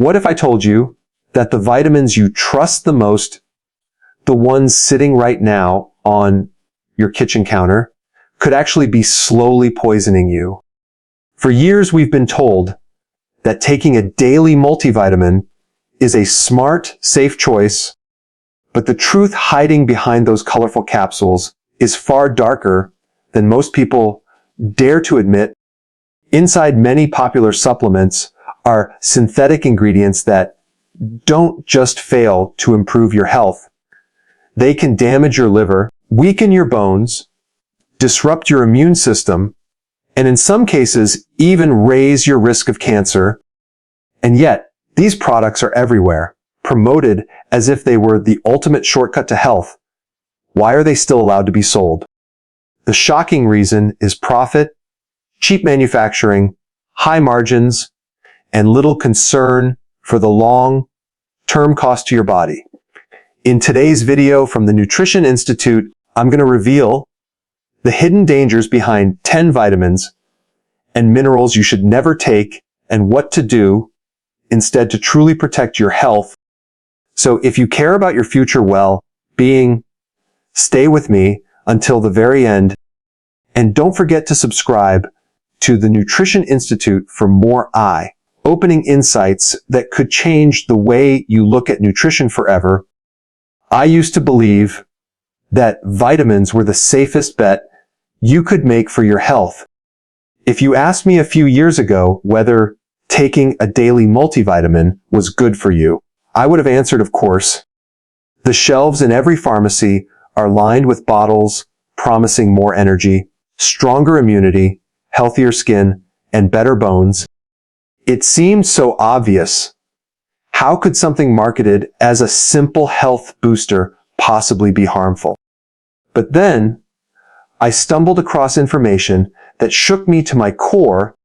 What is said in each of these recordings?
What if I told you that the vitamins you trust the most, the ones sitting right now on your kitchen counter, could actually be slowly poisoning you? For years, we've been told that taking a daily multivitamin is a smart, safe choice, but the truth hiding behind those colorful capsules is far darker than most people dare to admit. Inside many popular supplements are synthetic ingredients that don't just fail to improve your health. They can damage your liver, weaken your bones, disrupt your immune system, and in some cases, even raise your risk of cancer. And yet, these products are everywhere, promoted as if they were the ultimate shortcut to health. Why are they still allowed to be sold? The shocking reason is profit, cheap manufacturing, high margins, and little concern for the long-term cost to your body. In today's video from the Nutrition Institute, I'm going to reveal the hidden dangers behind 10 vitamins and minerals you should never take and what to do instead to truly protect your health. So if you care about your future well-being, stay with me until the very end. And don't forget to subscribe to the Nutrition Institute for more eye-opening insights that could change the way you look at nutrition forever. I used to believe that vitamins were the safest bet you could make for your health. If you asked me a few years ago whether taking a daily multivitamin was good for you, I would have answered, of course. The shelves in every pharmacy are lined with bottles promising more energy, stronger immunity, healthier skin, and better bones. It seemed so obvious. How could something marketed as a simple health booster possibly be harmful? But then, I stumbled across information that shook me to my core.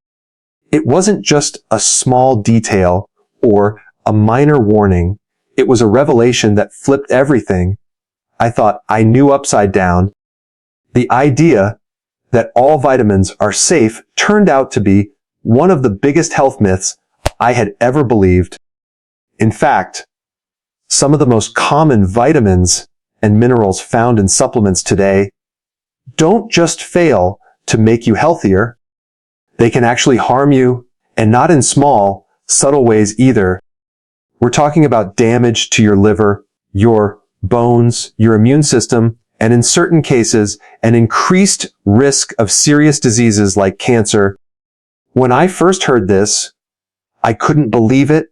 It wasn't just a small detail or a minor warning. It was a revelation that flipped everything I thought I knew upside down. The idea that all vitamins are safe turned out to be one of the biggest health myths I had ever believed. In fact, some of the most common vitamins and minerals found in supplements today don't just fail to make you healthier, they can actually harm you, and not in small, subtle ways either. We're talking about damage to your liver, your bones, your immune system, and in certain cases, an increased risk of serious diseases like cancer. When I first heard this, I couldn't believe it.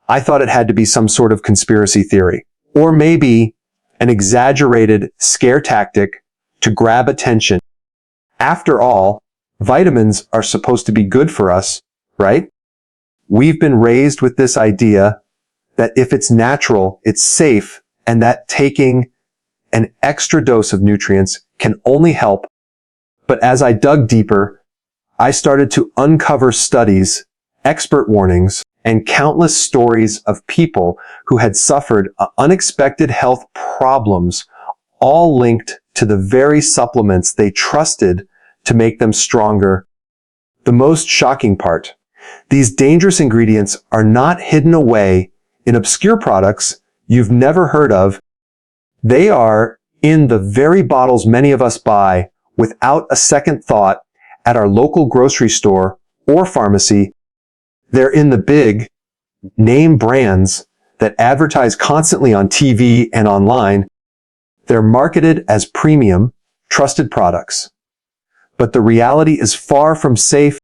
I thought it had to be some sort of conspiracy theory, or maybe an exaggerated scare tactic to grab attention. After all, vitamins are supposed to be good for us, right? We've been raised with this idea that if it's natural, it's safe, and that taking an extra dose of nutrients can only help. But as I dug deeper, I started to uncover studies, expert warnings, and countless stories of people who had suffered unexpected health problems, all linked to the very supplements they trusted to make them stronger. The most shocking part, these dangerous ingredients are not hidden away in obscure products you've never heard of. They are in the very bottles many of us buy without a second thought at our local grocery store or pharmacy. They're in the big name brands that advertise constantly on TV and online. They're marketed as premium, trusted products. But the reality is far from safe.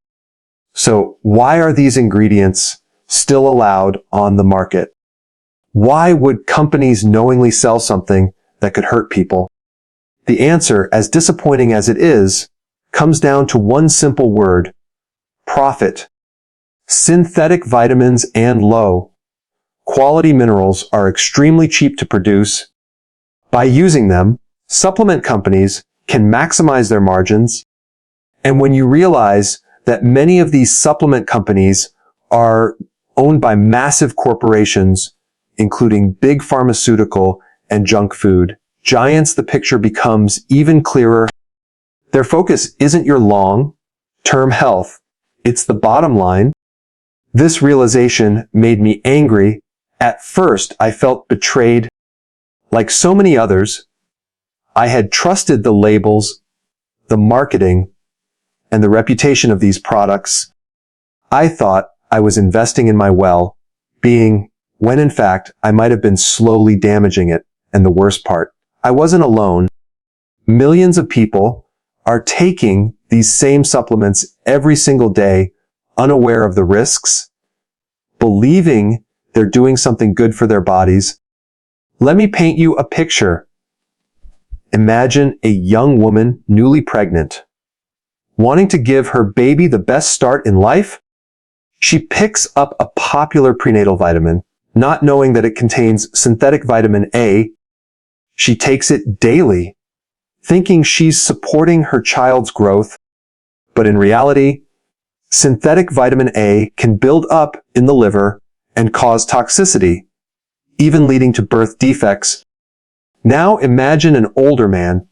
So why are these ingredients still allowed on the market? Why would companies knowingly sell something that could hurt people? The answer, as disappointing as it is, comes down to one simple word: profit. Synthetic vitamins and low-quality minerals are extremely cheap to produce. By using them, supplement companies can maximize their margins. And when you realize that many of these supplement companies are owned by massive corporations, including big pharmaceutical and junk food giants, the picture becomes even clearer. Their focus isn't your long-term health. It's the bottom line. This realization made me angry. At first, I felt betrayed. Like so many others, I had trusted the labels, the marketing, and the reputation of these products. I thought I was investing in my well-being, when in fact, I might have been slowly damaging it. And the worst part, I wasn't alone. Millions of people are taking these same supplements every single day, unaware of the risks, believing they're doing something good for their bodies. Let me paint you a picture. Imagine a young woman, newly pregnant, wanting to give her baby the best start in life. She picks up a popular prenatal vitamin, not knowing that it contains synthetic vitamin A. She takes it daily, thinking she's supporting her child's growth. But in reality, synthetic vitamin A can build up in the liver and cause toxicity, even leading to birth defects. Now imagine an older man,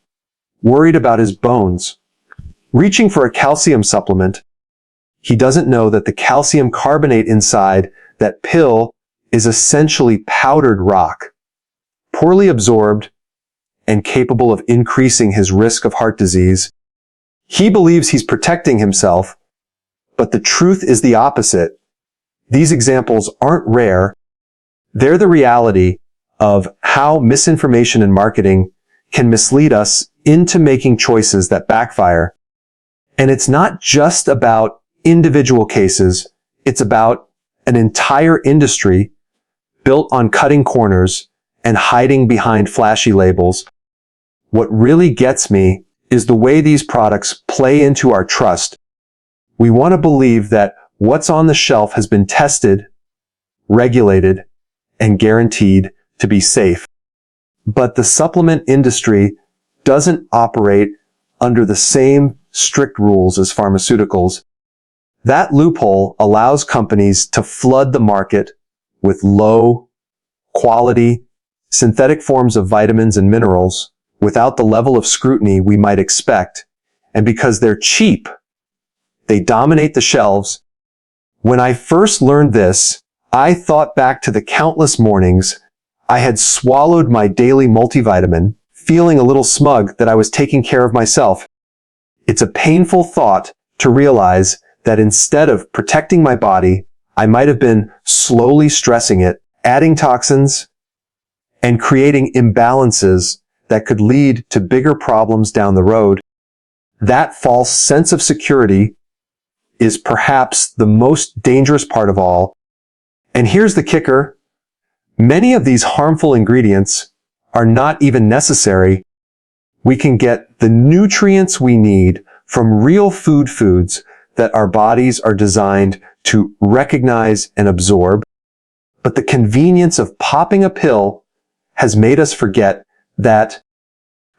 worried about his bones, reaching for a calcium supplement. He doesn't know that the calcium carbonate inside that pill is essentially powdered rock, poorly absorbed and capable of increasing his risk of heart disease. He believes he's protecting himself, but the truth is the opposite. These examples aren't rare. They're the reality of how misinformation and marketing can mislead us into making choices that backfire. And it's not just about individual cases. It's about an entire industry built on cutting corners and hiding behind flashy labels. What really gets me is the way these products play into our trust. We want to believe that what's on the shelf has been tested, regulated, and guaranteed to be safe. But the supplement industry doesn't operate under the same strict rules as pharmaceuticals. That loophole allows companies to flood the market with low quality synthetic forms of vitamins and minerals without the level of scrutiny we might expect. And because they're cheap, they dominate the shelves. When I first learned this, I thought back to the countless mornings I had swallowed my daily multivitamin, feeling a little smug that I was taking care of myself. It's a painful thought to realize that instead of protecting my body, I might have been slowly stressing it, adding toxins, and creating imbalances that could lead to bigger problems down the road. That false sense of security is perhaps the most dangerous part of all. And here's the kicker. Many of these harmful ingredients are not even necessary. We can get the nutrients we need from real foods that our bodies are designed to recognize and absorb. But the convenience of popping a pill has made us forget that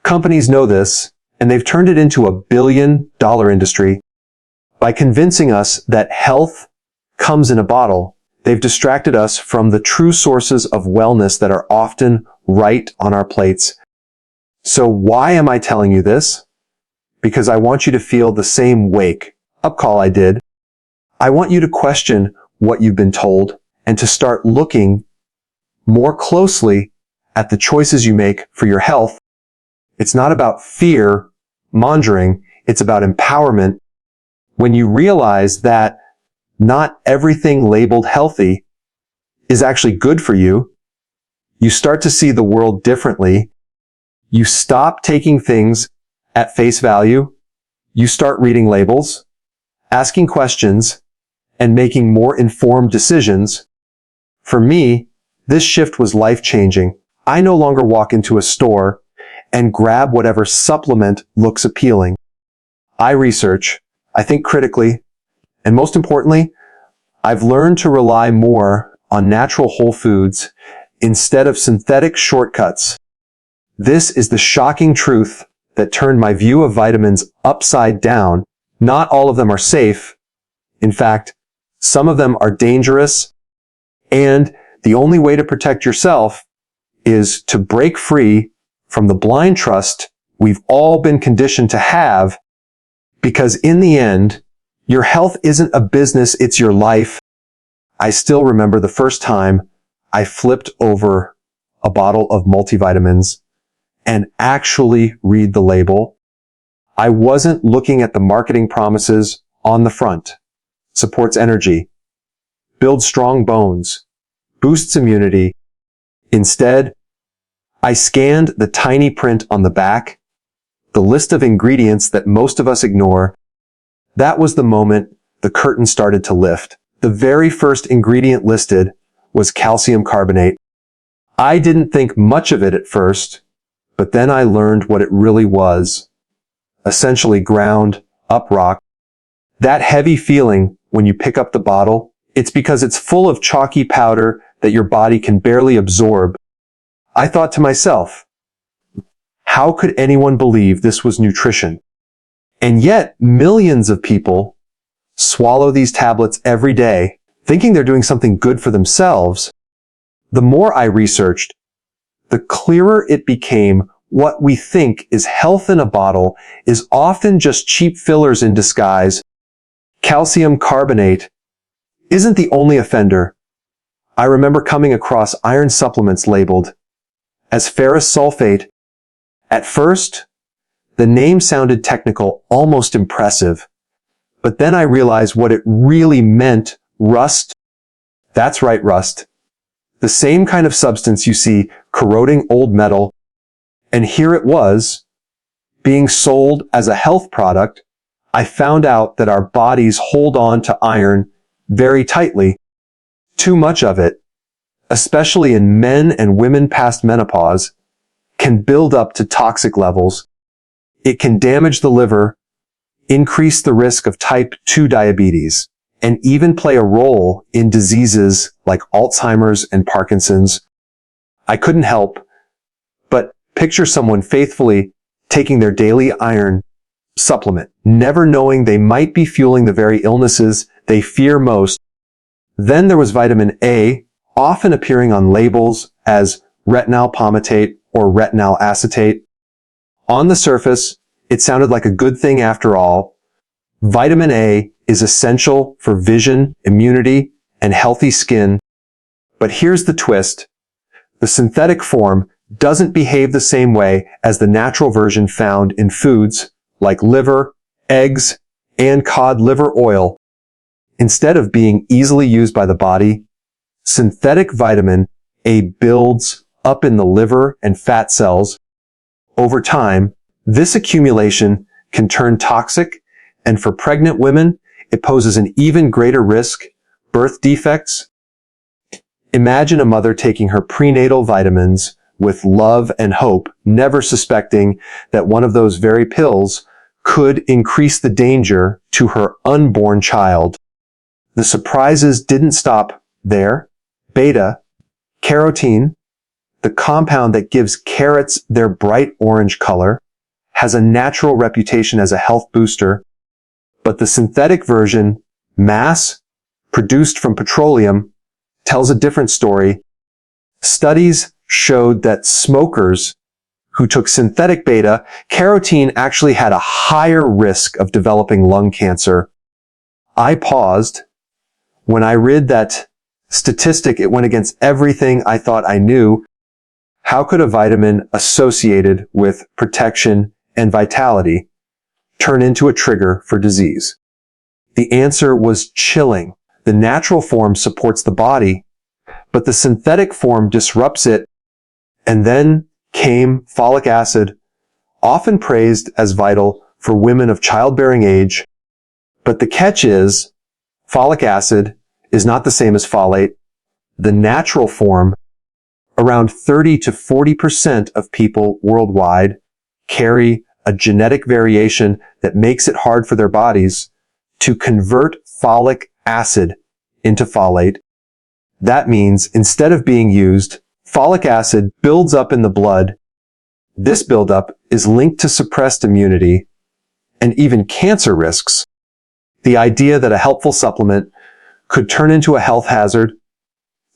companies know this, and they've turned it into a billion-dollar industry. By convincing us that health comes in a bottle, they've distracted us from the true sources of wellness that are often right on our plates. So why am I telling you this? Because I want you to feel the same wake-up call I did. I want you to question what you've been told and to start looking more closely at the choices you make for your health. It's not about fear mongering. It's about empowerment. When you realize that not everything labeled healthy is actually good for you, you start to see the world differently. You stop taking things at face value. You start reading labels, asking questions, and making more informed decisions. For me, this shift was life-changing. I no longer walk into a store and grab whatever supplement looks appealing. I research, I think critically, and most importantly, I've learned to rely more on natural whole foods instead of synthetic shortcuts. This is the shocking truth that turned my view of vitamins upside down. Not all of them are safe. In fact, some of them are dangerous, and the only way to protect yourself is to break free from the blind trust we've all been conditioned to have, because in the end, your health isn't a business, it's your life. I still remember the first time I flipped over a bottle of multivitamins and actually read the label. I wasn't looking at the marketing promises on the front. Supports energy, builds strong bones, boosts immunity. Instead, I scanned the tiny print on the back, the list of ingredients that most of us ignore. That was the moment the curtain started to lift. The very first ingredient listed was calcium carbonate. I didn't think much of it at first, but then I learned what it really was. Essentially ground up rock. That heavy feeling when you pick up the bottle, it's because it's full of chalky powder that your body can barely absorb. I thought to myself, how could anyone believe this was nutrition? And yet, millions of people swallow these tablets every day, thinking they're doing something good for themselves. The more I researched, the clearer it became what we think is health in a bottle is often just cheap fillers in disguise. Calcium carbonate isn't the only offender. I remember coming across iron supplements labeled as ferrous sulfate. At first, the name sounded technical, almost impressive. But then I realized what it really meant. Rust. That's right, rust. The same kind of substance you see corroding old metal. And here it was, being sold as a health product. I found out that our bodies hold on to iron very tightly. Too much of it, especially in men and women past menopause, can build up to toxic levels. It can damage the liver, increase the risk of type 2 diabetes, and even play a role in diseases like Alzheimer's and Parkinson's. I couldn't help but picture someone faithfully taking their daily iron supplement, never knowing they might be fueling the very illnesses they fear most. Then there was vitamin A, often appearing on labels as retinal palmitate or retinal acetate. On the surface, it sounded like a good thing after all. Vitamin A is essential for vision, immunity, and healthy skin. But here's the twist. The synthetic form doesn't behave the same way as the natural version found in foods like liver, eggs, and cod liver oil. Instead of being easily used by the body, synthetic vitamin A builds up in the liver and fat cells. Over time, this accumulation can turn toxic, and for pregnant women, it poses an even greater risk, birth defects. Imagine a mother taking her prenatal vitamins with love and hope, never suspecting that one of those very pills could increase the danger to her unborn child. The surprises didn't stop there. Beta-Carotene, the compound that gives carrots their bright orange color, has a natural reputation as a health booster, but the synthetic version, mass, produced from petroleum, tells a different story. Studies showed that smokers who took synthetic beta-carotene actually had a higher risk of developing lung cancer. I paused. When I read that statistic, it went against everything I thought I knew. How could a vitamin associated with protection and vitality turn into a trigger for disease? The answer was chilling. The natural form supports the body, but the synthetic form disrupts it. And then came folic acid, often praised as vital for women of childbearing age. But the catch is, folic acid is not the same as folate. The natural form, around 30 to 40% of people worldwide carry a genetic variation that makes it hard for their bodies to convert folic acid into folate. That means instead of being used, folic acid builds up in the blood. This buildup is linked to suppressed immunity and even cancer risks. The idea that a helpful supplement could turn into a health hazard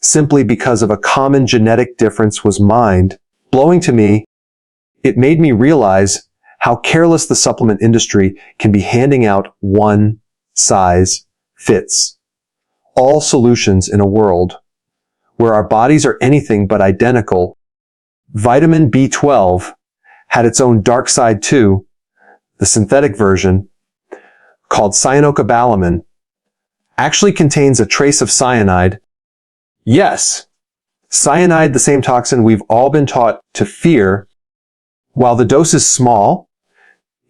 simply because of a common genetic difference was mind-blowing to me. It made me realize how careless the supplement industry can be handing out one size fits all solutions in a world where our bodies are anything but identical, vitamin B12 had its own dark side too, the synthetic version, called cyanocobalamin, actually contains a trace of cyanide. Yes, cyanide, the same toxin we've all been taught to fear. While the dose is small,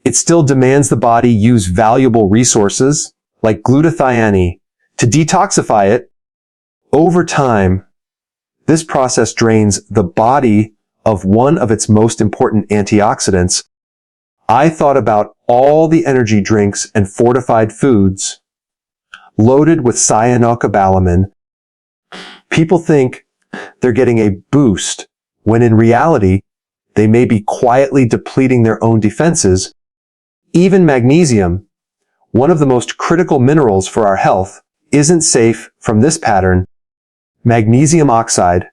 it still demands the body use valuable resources like glutathione to detoxify it. Over time, this process drains the body of one of its most important antioxidants. I thought about all the energy drinks and fortified foods loaded with cyanocobalamin. People think they're getting a boost when in reality, they may be quietly depleting their own defenses. Even magnesium, one of the most critical minerals for our health, isn't safe from this pattern. Magnesium oxide,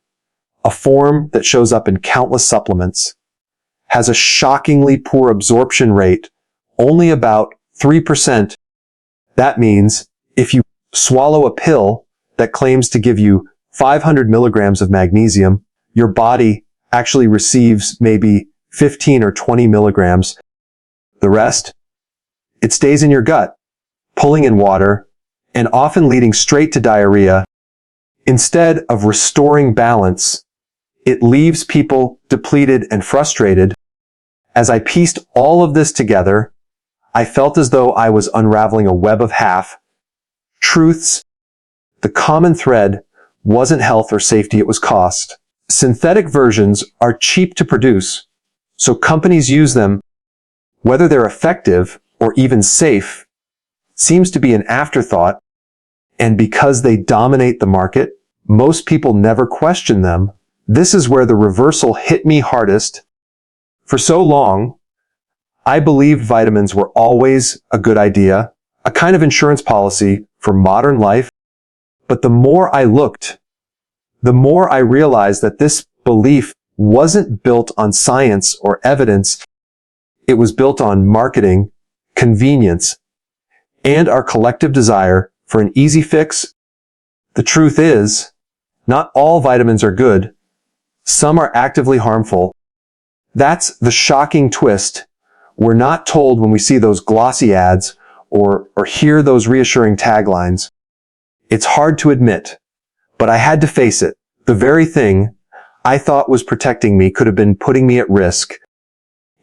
a form that shows up in countless supplements, has a shockingly poor absorption rate, only about 3%. That means if you swallow a pill that claims to give you 500 milligrams of magnesium, your body actually receives maybe 15 or 20 milligrams. The rest, it stays in your gut, pulling in water, and often leading straight to diarrhea. Instead of restoring balance, it leaves people depleted and frustrated. As I pieced all of this together, I felt as though I was unraveling a web of half-truths. The common thread wasn't health or safety, it was cost. Synthetic versions are cheap to produce, so companies use them. Whether they're effective or even safe seems to be an afterthought, and because they dominate the market, most people never question them. This is where the reversal hit me hardest. For so long, I believed vitamins were always a good idea, a kind of insurance policy for modern life. But the more I looked, the more I realized that this belief wasn't built on science or evidence. It was built on marketing, convenience, and our collective desire for an easy fix. The truth is, not all vitamins are good. Some are actively harmful. That's the shocking twist we're not told when we see those glossy ads or hear those reassuring taglines. It's hard to admit, but I had to face it. The very thing I thought was protecting me could have been putting me at risk.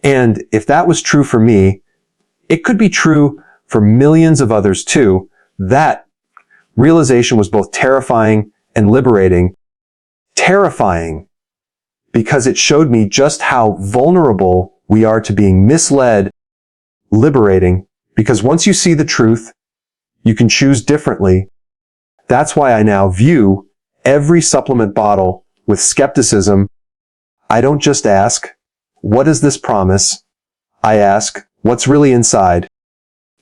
And if that was true for me, it could be true for millions of others too. That realization was both terrifying and liberating. Terrifying because it showed me just how vulnerable we are to being misled. Liberating because once you see the truth, you can choose differently. That's why I now view every supplement bottle with skepticism. I don't just ask, what does this promise? I ask, what's really inside?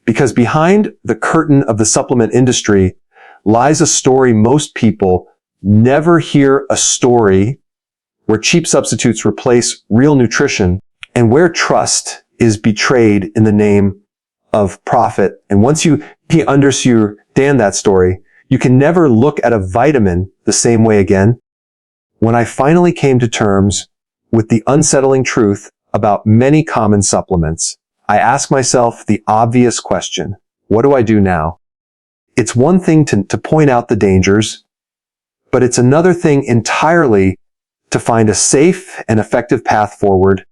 Because behind the curtain of the supplement industry lies a story most people never hear, a story where cheap substitutes replace real nutrition and where trust is betrayed in the name of profit. And once you understand that story, you can never look at a vitamin the same way again. When I finally came to terms with the unsettling truth about many common supplements, I asked myself the obvious question, what do I do now? It's one thing to point out the dangers, but it's another thing entirely to find a safe and effective path forward.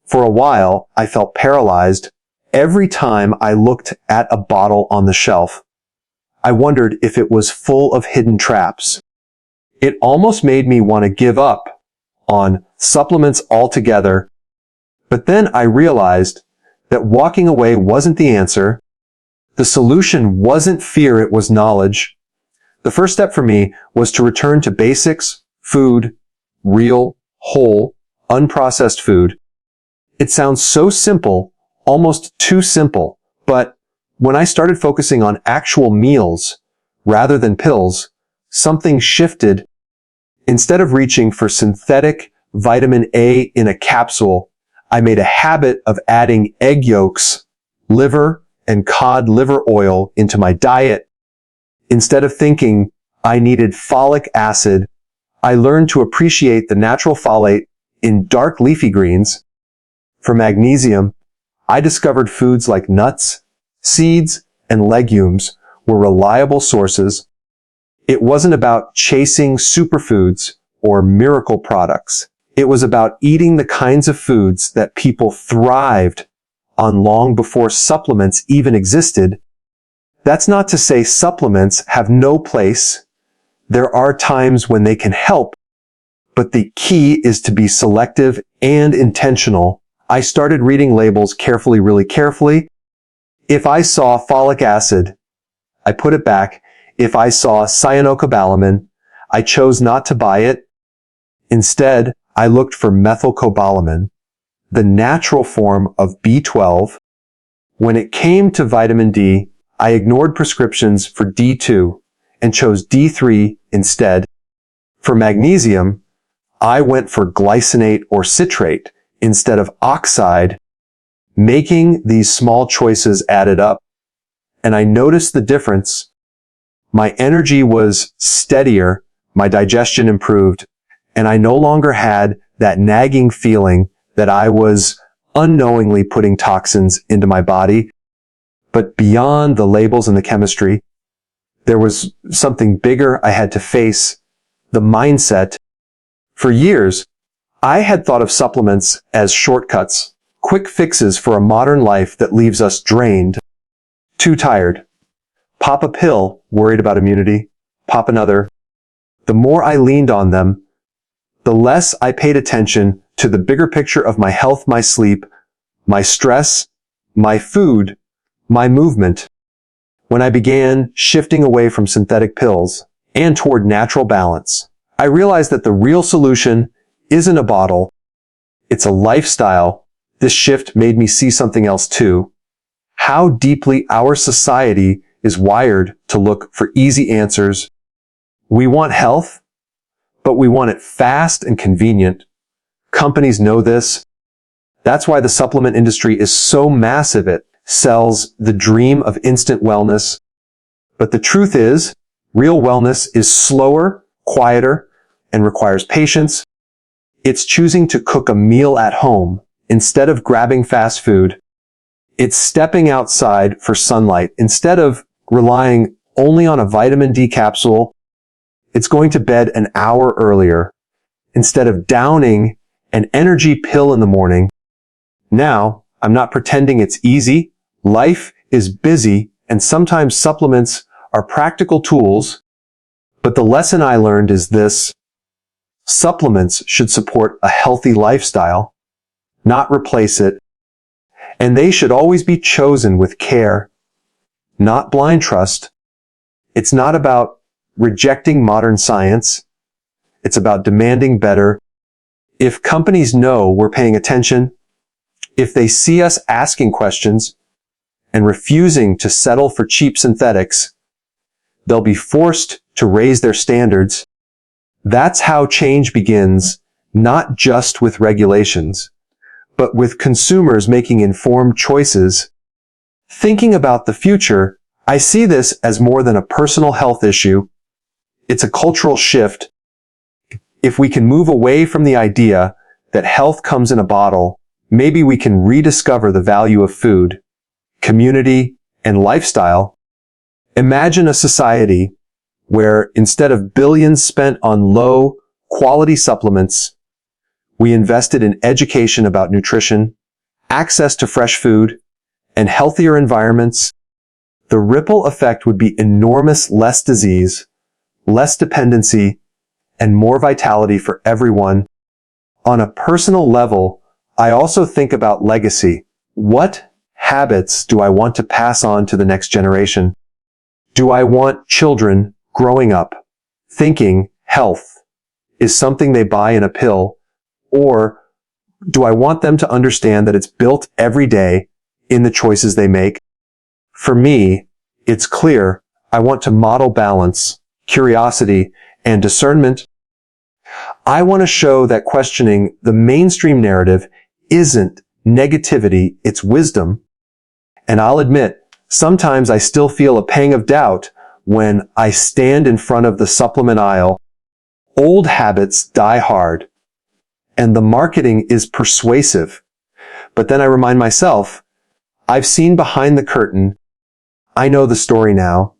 For a while, I felt paralyzed. Every time I looked at a bottle on the shelf, I wondered if it was full of hidden traps. It almost made me want to give up on supplements altogether. But then I realized that walking away wasn't the answer. The solution wasn't fear, it was knowledge. The first step for me was to return to basics, food, real, whole, unprocessed food. It sounds so simple, almost too simple, but when I started focusing on actual meals rather than pills, something shifted. Instead of reaching for synthetic vitamin A in a capsule, I made a habit of adding egg yolks, liver, and cod liver oil into my diet. Instead of thinking I needed folic acid, I learned to appreciate the natural folate in dark leafy greens. For magnesium, I discovered foods like nuts, seeds, and legumes were reliable sources. It wasn't about chasing superfoods or miracle products. It was about eating the kinds of foods that people thrived on long before supplements even existed. That's not to say supplements have no place. There are times when they can help, but the key is to be selective and intentional. I started reading labels carefully, really carefully. If I saw folic acid, I put it back. If I saw cyanocobalamin, I chose not to buy it. Instead, I looked for methylcobalamin, the natural form of B12. When it came to vitamin D, I ignored prescriptions for D2 and chose D3 instead. For magnesium, I went for glycinate or citrate instead of oxide. Making these small choices added up, and I noticed the difference. My energy was steadier, my digestion improved, and I no longer had that nagging feeling that I was unknowingly putting toxins into my body. But beyond the labels and the chemistry, there was something bigger I had to face, the mindset. For years, I had thought of supplements as shortcuts, quick fixes for a modern life that leaves us drained, too tired. Pop a pill, worried about immunity. Pop another. The more I leaned on them, the less I paid attention to the bigger picture of my health, my sleep, my stress, my food, my movement. When I began shifting away from synthetic pills and toward natural balance, I realized that the real solution isn't a bottle. It's a lifestyle. This shift made me see something else too. How deeply our society is wired to look for easy answers. We want health, but we want it fast and convenient. Companies know this. That's why the supplement industry is so massive. It sells the dream of instant wellness. But the truth is, real wellness is slower, quieter, and requires patience. It's choosing to cook a meal at home instead of grabbing fast food. It's stepping outside for sunlight instead of relying only on a vitamin D capsule. It's going to bed an hour earlier instead of downing an energy pill in the morning. Now, I'm not pretending it's easy. Life is busy, and sometimes supplements are practical tools. But the lesson I learned is this: supplements should support a healthy lifestyle, not replace it. And they should always be chosen with care, not blind trust. It's not about rejecting modern science. It's about demanding better. If companies know we're paying attention, if they see us asking questions and refusing to settle for cheap synthetics, they'll be forced to raise their standards. That's how change begins, not just with regulations, but with consumers making informed choices. Thinking about the future, I see this as more than a personal health issue. It's a cultural shift. If we can move away from the idea that health comes in a bottle, maybe we can rediscover the value of food, community, and lifestyle. Imagine a society where instead of billions spent on low-quality supplements, we invested in education about nutrition, access to fresh food, and healthier environments. The ripple effect would be enormous: less disease, less dependency, and more vitality for everyone. On a personal level, I also think about legacy. What habits do I want to pass on to the next generation? Do I want children growing up thinking health is something they buy in a pill? Or do I want them to understand that it's built every day in the choices they make? For me, it's clear. I want to model balance, curiosity, and discernment. I want to show that questioning the mainstream narrative isn't negativity, it's wisdom. And I'll admit, sometimes I still feel a pang of doubt when I stand in front of the supplement aisle, old habits die hard, and the marketing is persuasive. But then I remind myself, I've seen behind the curtain, I know the story now,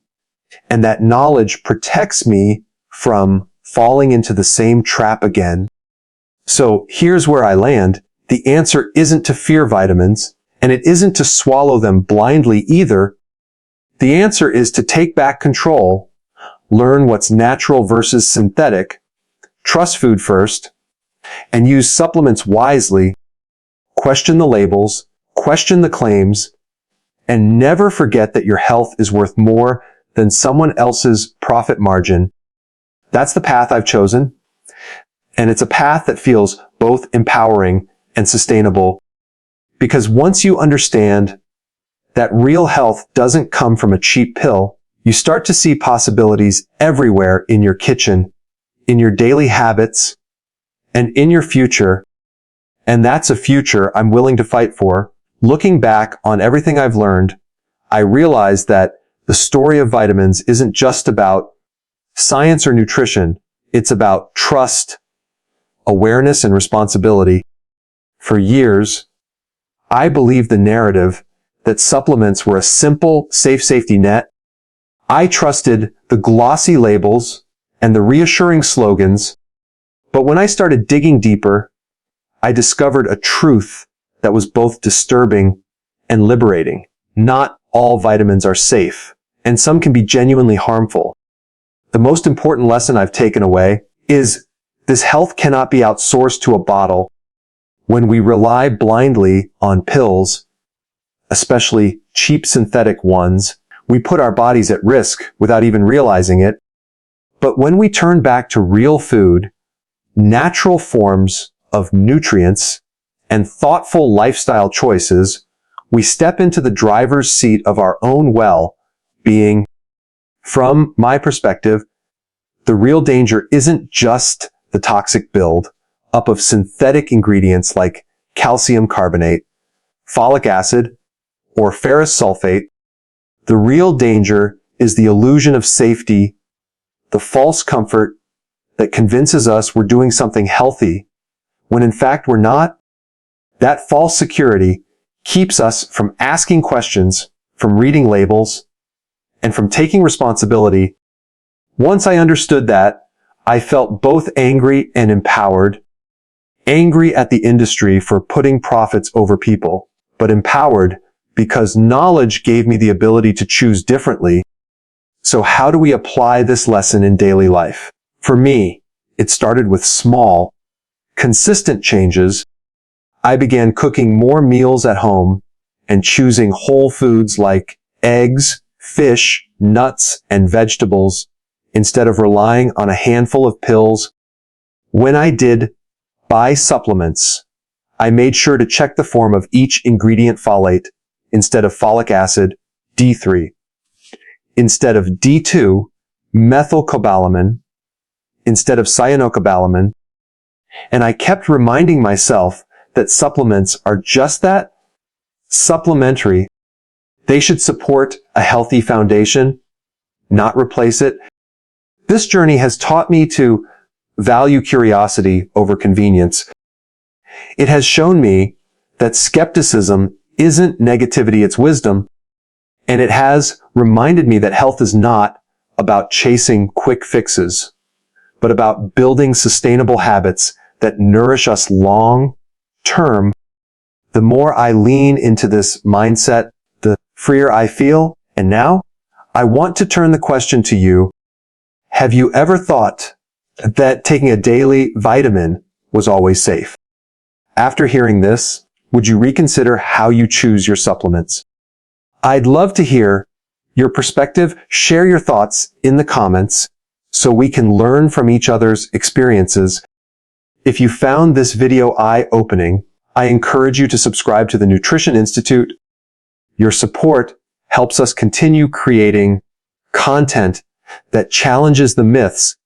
and that knowledge protects me from falling into the same trap again. So here's where I land. The answer isn't to fear vitamins, and it isn't to swallow them blindly either. The answer is to take back control, learn what's natural versus synthetic, trust food first, and use supplements wisely, question the labels, question the claims, and never forget that your health is worth more than someone else's profit margin. That's the path I've chosen, and it's a path that feels both empowering and sustainable, because once you understand that real health doesn't come from a cheap pill, you start to see possibilities everywhere in your kitchen, in your daily habits, and in your future. And that's a future I'm willing to fight for. Looking back on everything I've learned, I realize that the story of vitamins isn't just about science or nutrition. It's about trust, awareness, and responsibility. For years, I believed the narrative that supplements were a simple, safe safety net. I trusted the glossy labels and the reassuring slogans. But when I started digging deeper, I discovered a truth that was both disturbing and liberating. Not all vitamins are safe, and some can be genuinely harmful. The most important lesson I've taken away is this health cannot be outsourced to a bottle. When we rely blindly on pills, especially cheap synthetic ones, we put our bodies at risk without even realizing it. But when we turn back to real food, natural forms of nutrients, and thoughtful lifestyle choices, we step into the driver's seat of our own well-being. From my perspective, the real danger isn't just the toxic build up of synthetic ingredients like calcium carbonate, folic acid, or ferrous sulfate. The real danger is the illusion of safety, the false comfort that convinces us we're doing something healthy when in fact we're not. That false security keeps us from asking questions, from reading labels, and from taking responsibility. Once I understood that, I felt both angry and empowered. Angry at the industry for putting profits over people, but empowered because knowledge gave me the ability to choose differently. So how do we apply this lesson in daily life? For me, it started with small, consistent changes. I began cooking more meals at home and choosing whole foods like eggs, fish, nuts, and vegetables instead of relying on a handful of pills. When I did buy supplements, I made sure to check the form of each ingredient: folate instead of folic acid, D3 instead of D2, methylcobalamin instead of cyanocobalamin. And I kept reminding myself that supplements are just that, supplementary. They should support a healthy foundation, not replace it. This journey has taught me to value curiosity over convenience. It has shown me that skepticism isn't negativity, it's wisdom. And it has reminded me that health is not about chasing quick fixes, but about building sustainable habits that nourish us long term. The more I lean into this mindset, the freer I feel. And now, I want to turn the question to you. Have you ever thought that taking a daily vitamin was always safe? After hearing this, would you reconsider how you choose your supplements? I'd love to hear your perspective. Share your thoughts in the comments so we can learn from each other's experiences. If you found this video eye-opening, I encourage you to subscribe to the Nutrition Institute. Your support helps us continue creating content that challenges the myths,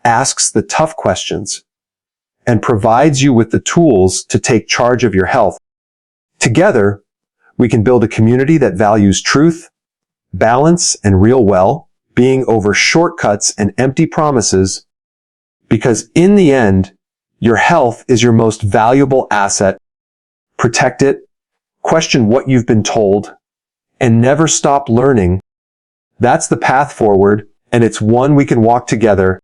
asks the tough questions, and provides you with the tools to take charge of your health. Together, we can build a community that values truth, balance, and real well-being. being over shortcuts and empty promises, because in the end, your health is your most valuable asset. Protect it, question what you've been told, and never stop learning. That's the path forward, and it's one we can walk together.